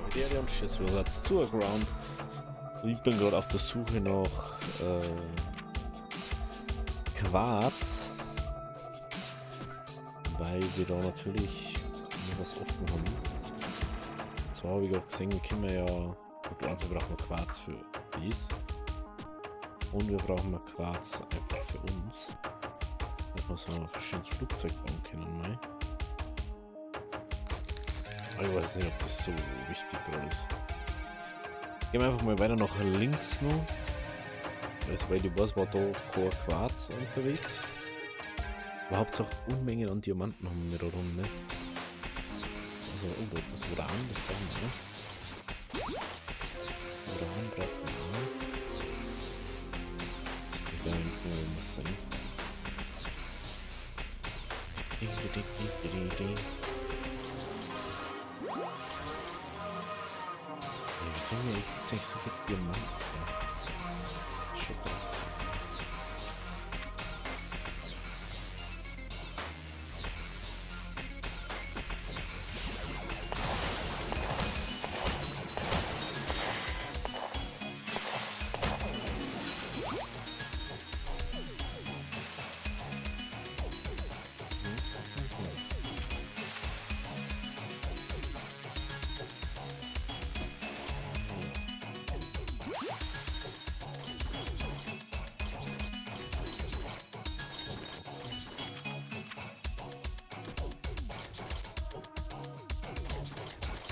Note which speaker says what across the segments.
Speaker 1: Materie und schießen wir jetzt zur Ground. Ich bin gerade auf der Suche nach Quarz, weil wir da natürlich noch was offen haben. Und zwar habe ich gerade gesehen, können wir ja, also wir brauchen Quarz für dies und wir brauchen mal Quarz einfach für uns, dass wir so ein verschiedenes Flugzeug bauen können. Mal. Ich weiß nicht, ob das so wichtig gerade ist. Gehen wir einfach mal weiter nach links noch. Also weil ich weiß, war da kein Quarz unterwegs. Aber Hauptsache Unmengen an Diamanten haben wir da rum, ne? Also, oh, da muss Uran, das brauchen wir, ne? Uran brauchen wir auch. Das kann ja irgendwo was sein. Wieso haben wir jetzt nicht so viel Diamanten? Schon krass.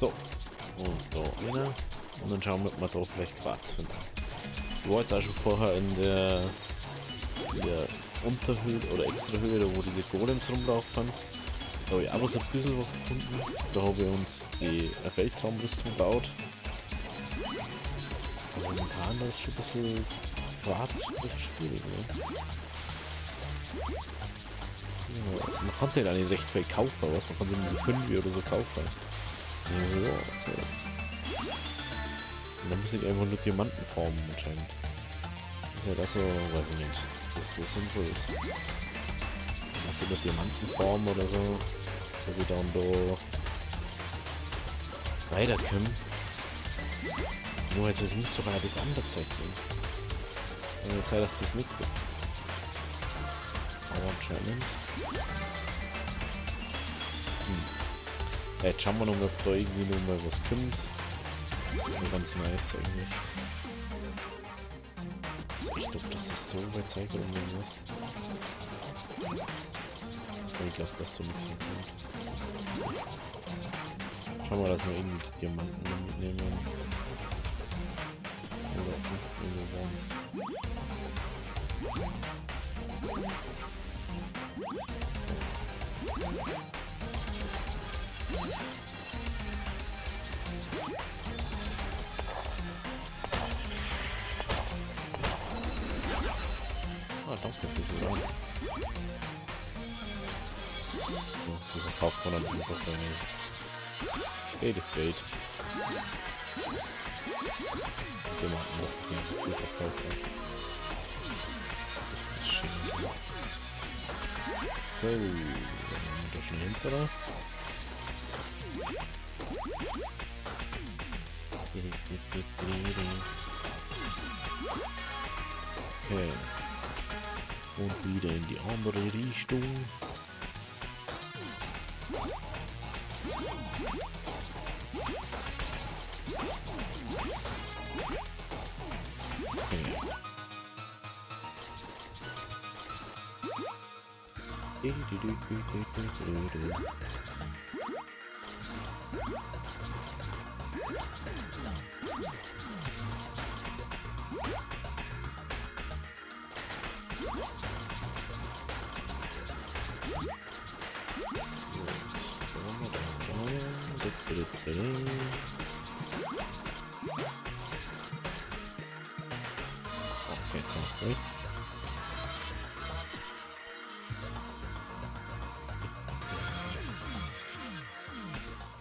Speaker 1: So, und da einer. Und dann schauen wir, ob wir da vielleicht Quarz finden. Ich war jetzt auch schon vorher in der Unterhöhle oder Extrahöhle, wo diese Golems rumlaufen. Da habe ich auch so ein bisschen was gefunden. Da habe ich uns die Weltraumrüstung gebaut. Aber momentan ist schon ein bisschen Quarz schwierig, ne? Ja, man kann es halt auch nicht recht viel kaufen, was? Man kann sie nur so 5 oder so kaufen. Ja, okay. Und dann muss ich einfach nur Diamanten formen anscheinend. Ja, das so, weiß ich nicht, dass das so sinnvoll ist. Also über Diamanten formen oder so, dass ich dann da weiterkommen. Nur jetzt muss doch auch das andere Zeug geben. Und jetzt Zeit, dass das nicht gibt. Aber anscheinend. Jetzt schauen wir noch mal, ob da irgendwie noch mal was kommt. Ganz nice eigentlich. Das ist echt doof, dass das so weit zeigt oder irgendwas. Aber ich glaube, dass da nichts mehr kommt. Schauen wir, dass wir irgendwie die Diamanten mitnehmen. Oder irgendwo waren. Ah, danke fürs Uran. So, die verkauft man dann einfach bei mir. Geld ist Geld. Diamanten, das ist ja gut verkauft. Das ist schön. So, dann haben wir da schon hinter. Okay. Und wieder in die andere Richtung. Okay, sorry.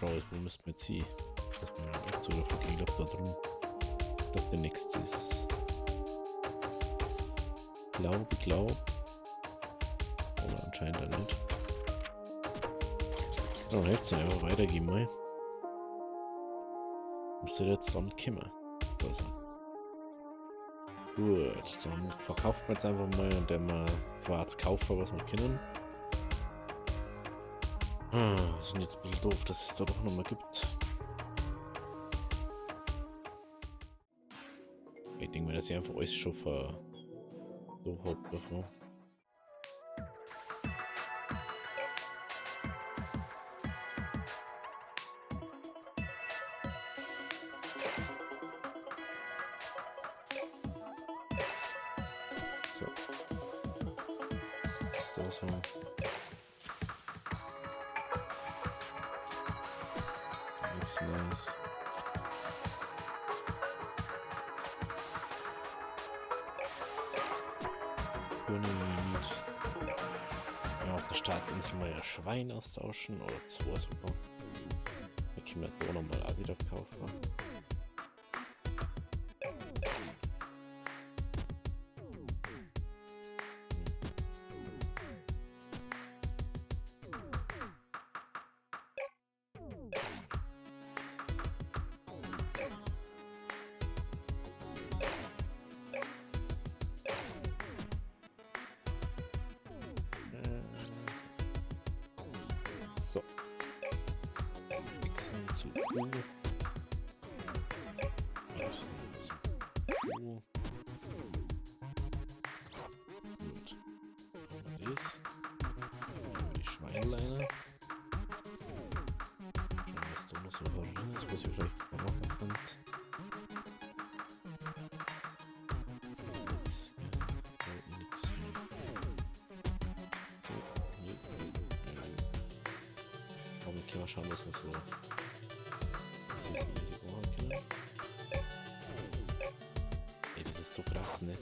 Speaker 1: Raus, wo müssen wir jetzt hin? Dass wir echt so dafür gehen, da drum. Ich glaube, der nächste ist. Glaub. Oder anscheinend auch nicht. Oh, jetzt einfach weitergehen mal. Müsste jetzt dann kommen. Also. Gut, dann verkauft man jetzt einfach mal, indem wir Quarz kaufen, was wir können. Sind jetzt ein bisschen doof, dass es da doch nochmal gibt. Ich denke mir, dass ich einfach alles schon durch habe davon. So. Ist da so. Nichts nice. Ja, auf der Startinsel mal ein Schwein austauschen oder 2 sogar. Wir können da nochmal auch wieder kaufen. So. Wechseln zu U. Wechseln zu U. Gut. Haben wir das. Die Schweinleine. Schauen, was da noch so drin ist, was ihr vielleicht machen könnt. Nix. Aber wir können mal schauen, was wir so. Das ist riesig machen können. Ey, das ist so krass, ne?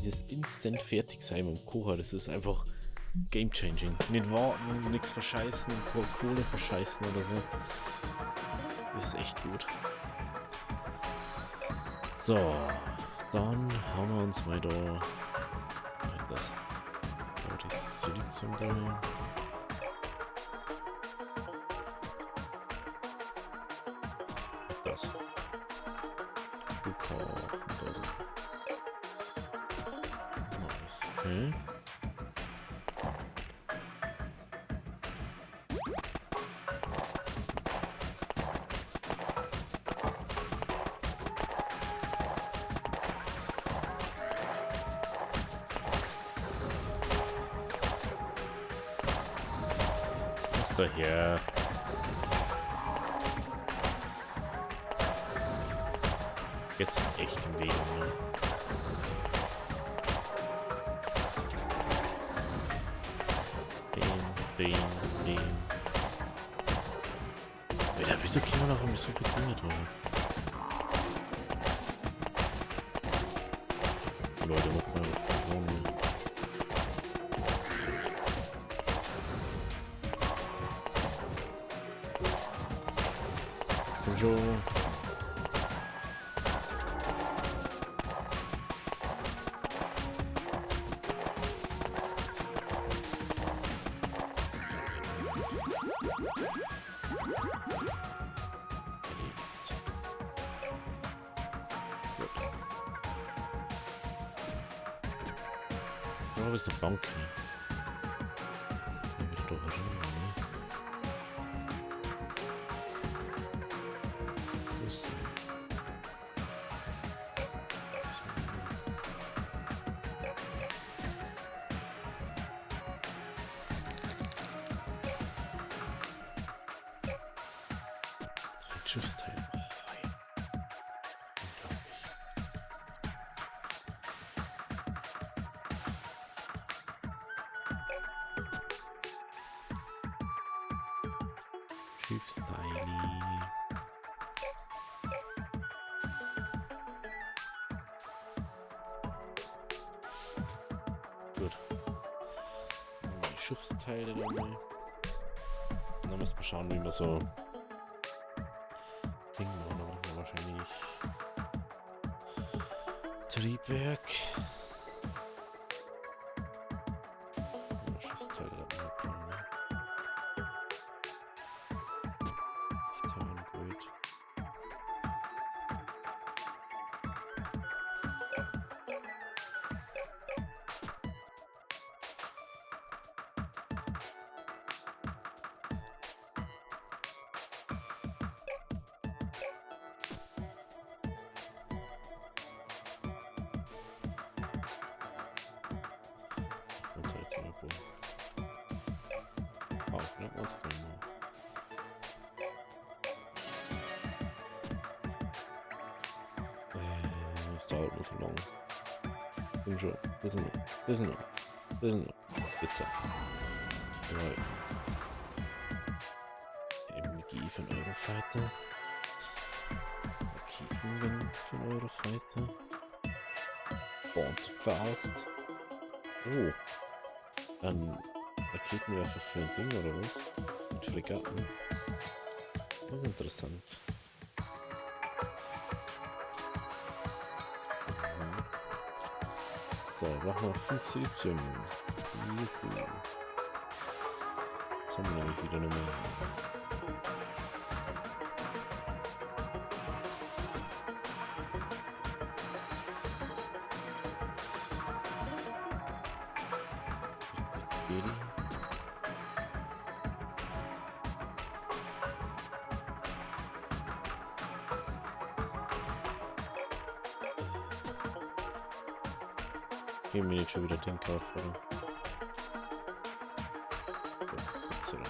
Speaker 1: Dieses instant fertig sein beim Kocher, das ist einfach game changing. Nicht warten, nichts verscheißen, Kohle verscheißen oder so. Das ist echt gut. So, dann haben wir uns mal da das Silizium drin. Das. Gekauft. Nice. Okay. Was ist da her? Jetzt echt im Weg, ne? Den. Alter, wieso können wir noch ein bisschen viel Dinge drüber? Leute, macht mal schon. Komm schon. Oh, ist eine Bank. Wieder da herum, ne? Wo ist sie? Das wird Schiffsteil. Schiffsteili. Gut. Die Schiffsteile dabei. Und dann müssen wir schauen, wie wir so Ding machen. Aber dann wahrscheinlich Triebwerk. Schiffsteile dabei bauen, ne? dauert nur so lang. Komm schon. Bisschen noch. Bisschen noch. Bisschen noch. Jetzt. Jawohl. MG von Eurofighter. Raketenwing von Eurofighter. Born to Fast. Oh. Ein Raketenwerfer für ein Ding oder was? Mit Fregatten. Das ist interessant. So, machen wir 5 Silizium. Juhu. Jetzt haben wir nämlich wieder eine Menge. Gehen wir nicht schon wieder den Kauf, oder? Gott sei Dank.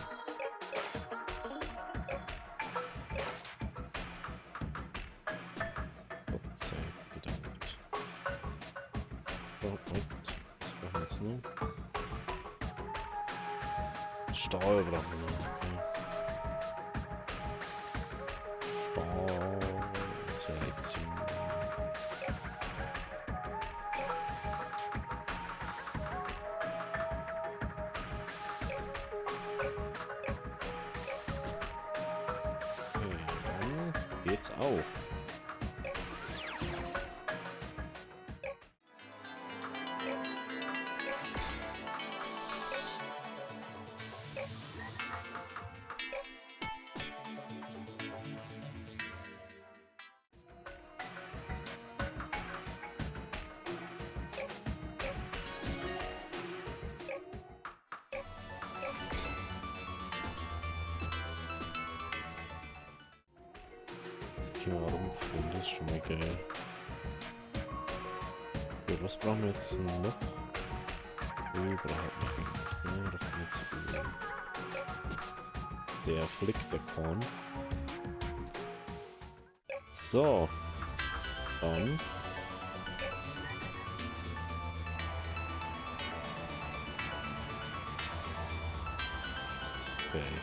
Speaker 1: Gott sei gedankt. So, Moment. Was brauchen wir jetzt noch? Stahl brauchen wir noch, okay. Stahl. Selection. Geht's auch. Rumfliegen, das ist schon mal geil. Okay, was brauchen wir jetzt noch? Öl brauchen wir nicht, ne? Dafür nicht zu Öl. Der Flick, der Korn. So. Dann. Ist das geil.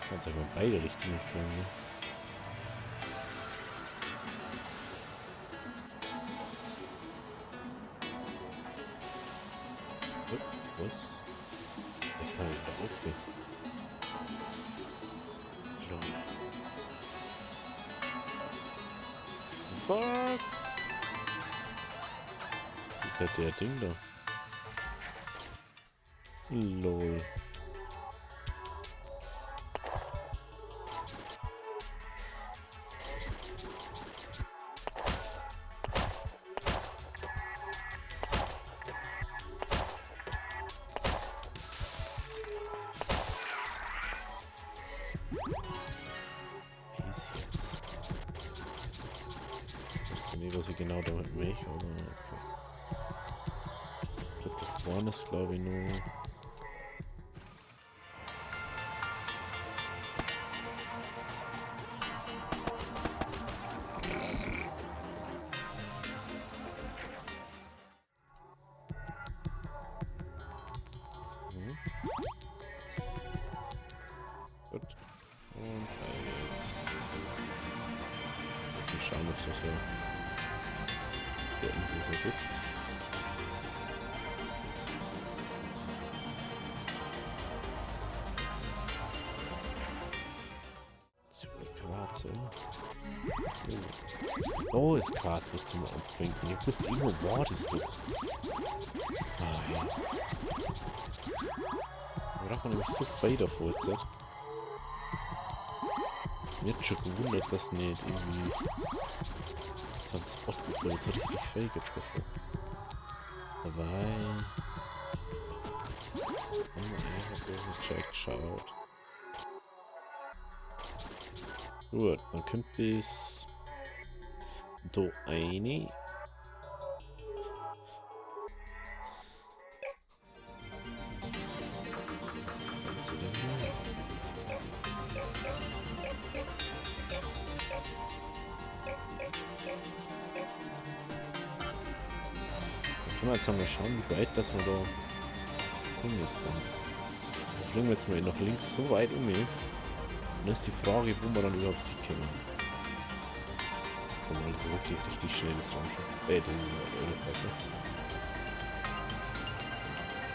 Speaker 1: Kannst du mal beide Richtungen fliegen, ne? Was? Ich kann nicht da aufgehen. Was? Das ist halt der Ding da. Lol. Was ich genau damit mache, aber okay. Da vorne ist glaube ich nur. Gut. Und jetzt. Mal schauen, ob es so irgendwie so gibt. Quarz, oder? Oh, ist Quarz bis zum Abwinken. Ich wusste irgendwo wartest du. Ah ja. Da braucht man nämlich so Fader vorher. Mir hat schon gewundert, dass nicht irgendwie so ein Spot gibt, der jetzt so richtig Fade gibt davor. Dabei. Oh, ich hab den Check geschaut. Gut, man kommt bis da eine. Können wir jetzt einmal schauen, wie weit dass wir da fliegen ist dann. Da fliegen wir jetzt mal nach links so weit um. Und dann ist die Frage, wo wir dann überhaupt sie kennen. Wo man also wirklich richtig schnell das Raumschiff. Den Ölflagge.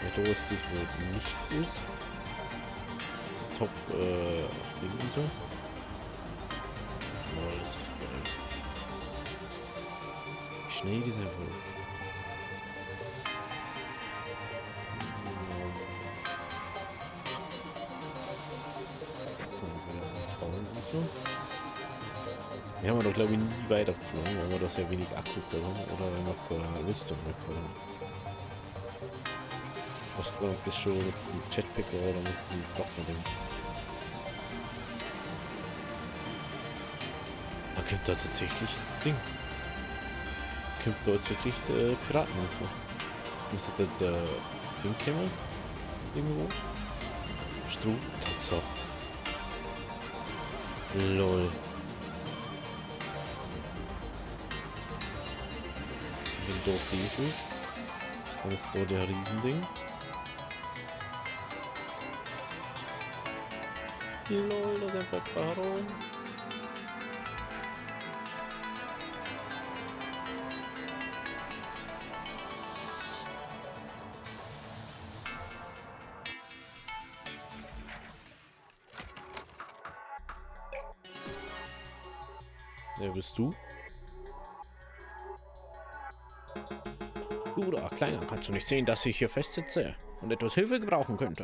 Speaker 1: Ja, da ist das, wo nichts ist. Top Insel. Oh, das ist geil. Wie schnell dieser einfach ist. Jetzt haben wir wieder eine tolle Insel. Wir haben doch glaube ich nie weitergeflogen, weil wir da sehr wenig Akku bekommen oder noch Rüstung bekommen. Was das schon mit dem Jetpack oder mit dem Trockner-Ding. Da kommt da tatsächlich das Ding. Kommt da jetzt wirklich Pirateninsel. Müsste da der Ding kommen? Irgendwo? Strub? Tatsache. Lol. Wenn da dieses, dann ist da der Riesending. Lol, das ist einfach warum. Wer bist du? Du da, Kleiner, kannst du nicht sehen, dass ich hier festsitze und etwas Hilfe gebrauchen könnte?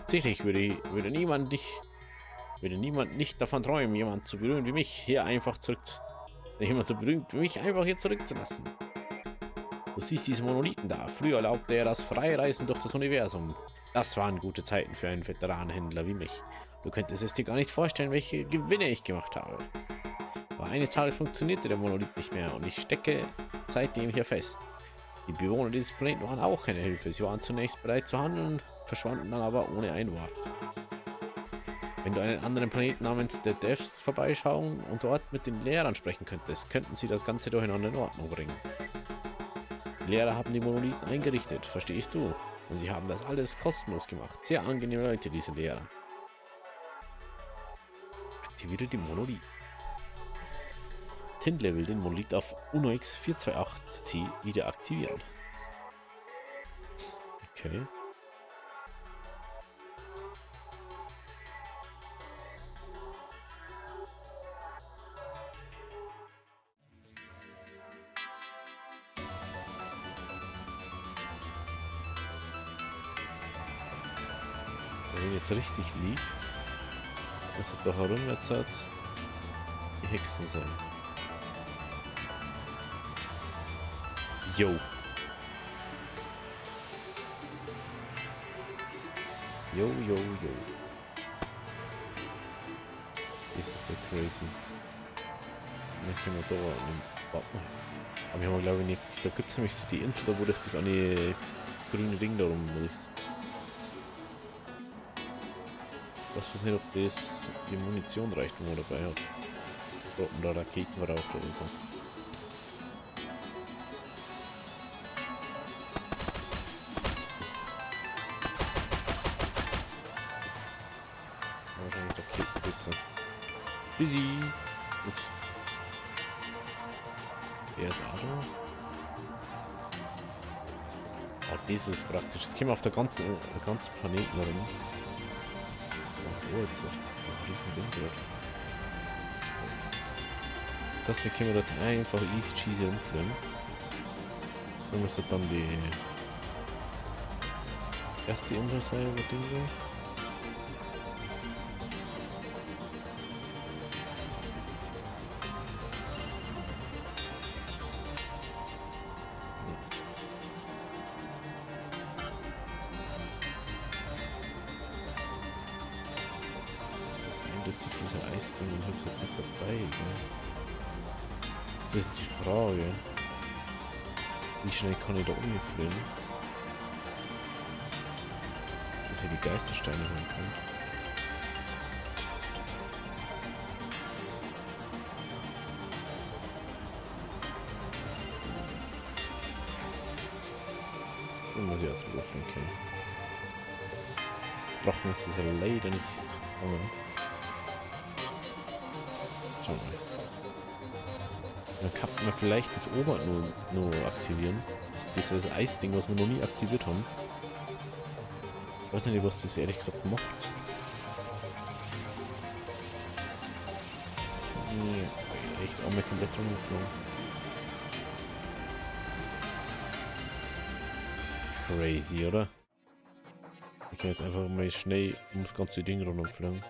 Speaker 1: Sicherlich würde niemand nicht davon träumen, jemand so berühmt wie mich hier einfach zurückzulassen. Du siehst diese Monolithen da. Früher erlaubte er das Freireisen durch das Universum. Das waren gute Zeiten für einen Veteranenhändler wie mich. Du könntest es dir gar nicht vorstellen, welche Gewinne ich gemacht habe. Aber eines Tages funktionierte der Monolith nicht mehr und ich stecke seitdem hier fest. Die Bewohner dieses Planeten waren auch keine Hilfe. Sie waren zunächst bereit zu handeln, verschwanden dann aber ohne ein Wort. Wenn du einen anderen Planeten namens The Devs vorbeischauen und dort mit den Lehrern sprechen könntest, könnten sie das Ganze durcheinander in Ordnung bringen. Die Lehrer haben die Monolithen eingerichtet, verstehst du? Und sie haben das alles kostenlos gemacht. Sehr angenehme Leute, diese Lehrer. Aktiviere die Monolith. Tindle will den Monolith auf UNOX 428C wieder aktivieren. Okay. Wenn jetzt richtig liegt, das hat doch herum jetzt halt die Hexen sein. Jo. Jo. Das ist so crazy. Dann können wir da warten. Aber wir haben glaube ich nicht. Da gibt es nämlich so die Insel, da wo durch das eine grüne Ding da rum ist. Ich weiß nicht, ob das die Munition reicht, wo man dabei hat. Oder Raketen braucht oder so. Wahrscheinlich Raketen besser. Busy! Ups. Er ist auch da. Oh, das ist praktisch. Jetzt können wir auf der ganzen Planeten rum. Oh, jetzt so ein riesen Ding dort. Das heißt, wir können jetzt einfach easy cheesy rumfliegen. Dann müsste dann die erste Insel sein, oder Ding so. Diese Eisding und hüpft jetzt nicht dabei. Ne? Das ist die Frage. Wie schnell kann ich da umfliegen? Dass ich die Geistersteine holen kann. Und muss ich auch drüber fliegen können. Trocken ist es ja leider nicht. Aber schauen wir mal. Dann kann man vielleicht das Ober nur aktivieren. Das ist dieses Eisding, was wir noch nie aktiviert haben. Ich weiß nicht, was das ehrlich gesagt macht. Nee, echt einmal komplett rumgeflogen. Crazy, oder? Ich kann jetzt einfach mal schnell um das ganze Ding runterfliegen.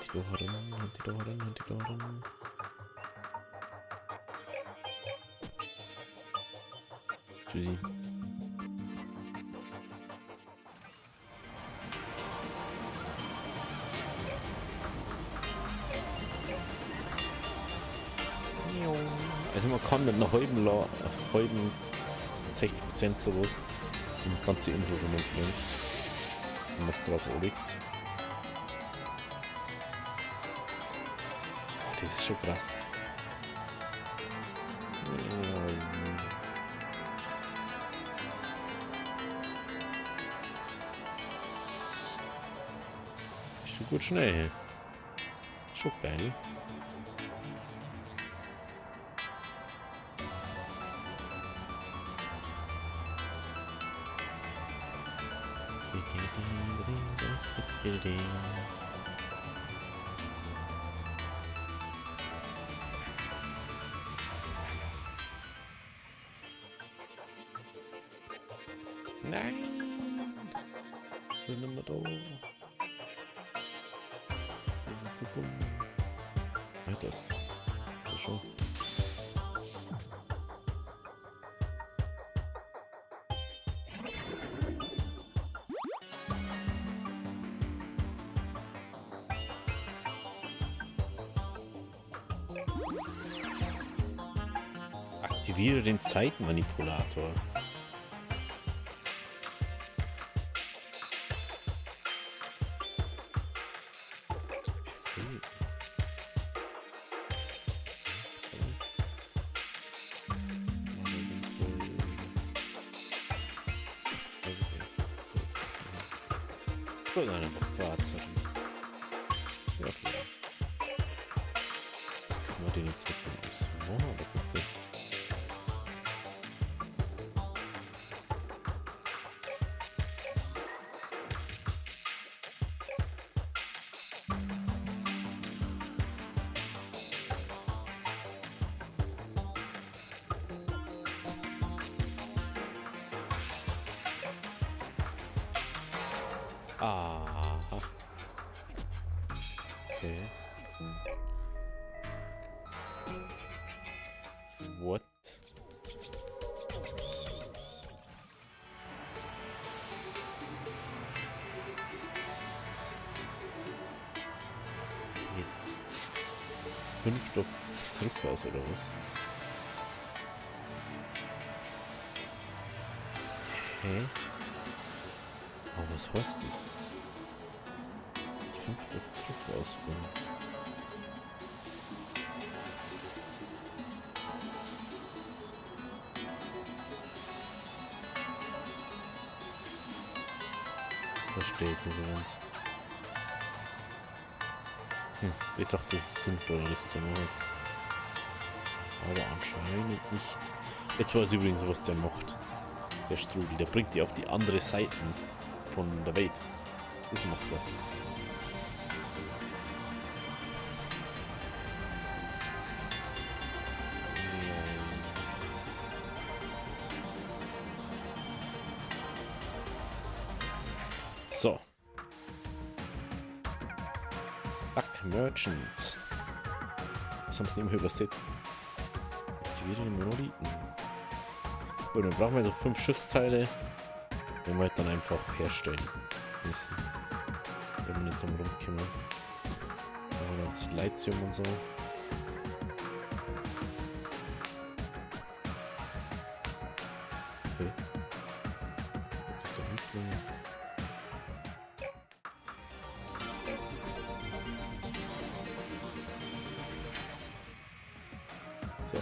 Speaker 1: Die da heran, die da heran, die da heran. Tschüssi. Also man kann mit einer halben 60% sowas die ganze Insel runterfliegen, wenn man es drauf anlegt. Oh, das ist schon krass. Ist schon gut schnell. Schon geil. Nein! Sind wir da? Das ist so dumm. Ja, das schon. Aktiviere den Zeitmanipulator. Ich wollte einfach Quarz haben. Ja, okay. Was kann man denn jetzt mit dem Small oder bitte? Aha. Okay. What? Jetzt 5 Stück zurückwärts oder was? Hä? Aber was heißt das? Jetzt 5 Stück zurückwärts. Versteht ihr ganz. Ich dachte, das ist sinnvoll, das zu machen. Aber anscheinend nicht. Jetzt weiß ich übrigens, was der macht. Der Strudel. Der bringt die auf die andere Seite von der Welt. Das macht er. So. Stuck Merchant. Das haben sie nicht mehr übersetzt. Aktiviere den Monolithen. Gut, dann brauchen wir so 5 Schiffsteile. Den wir halt dann einfach herstellen müssen. Wenn wir nicht drum rumkommen. Dann haben wir uns Lithium und so. Okay. Das ist doch nicht mehr. So.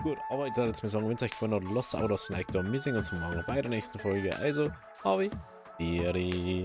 Speaker 1: Gut, aber ich würde jetzt mal sagen, wenn es euch gefallen hat, lasst auch das Like da, wir sehen uns morgen bei der nächsten Folge. Also, Avi, Diri.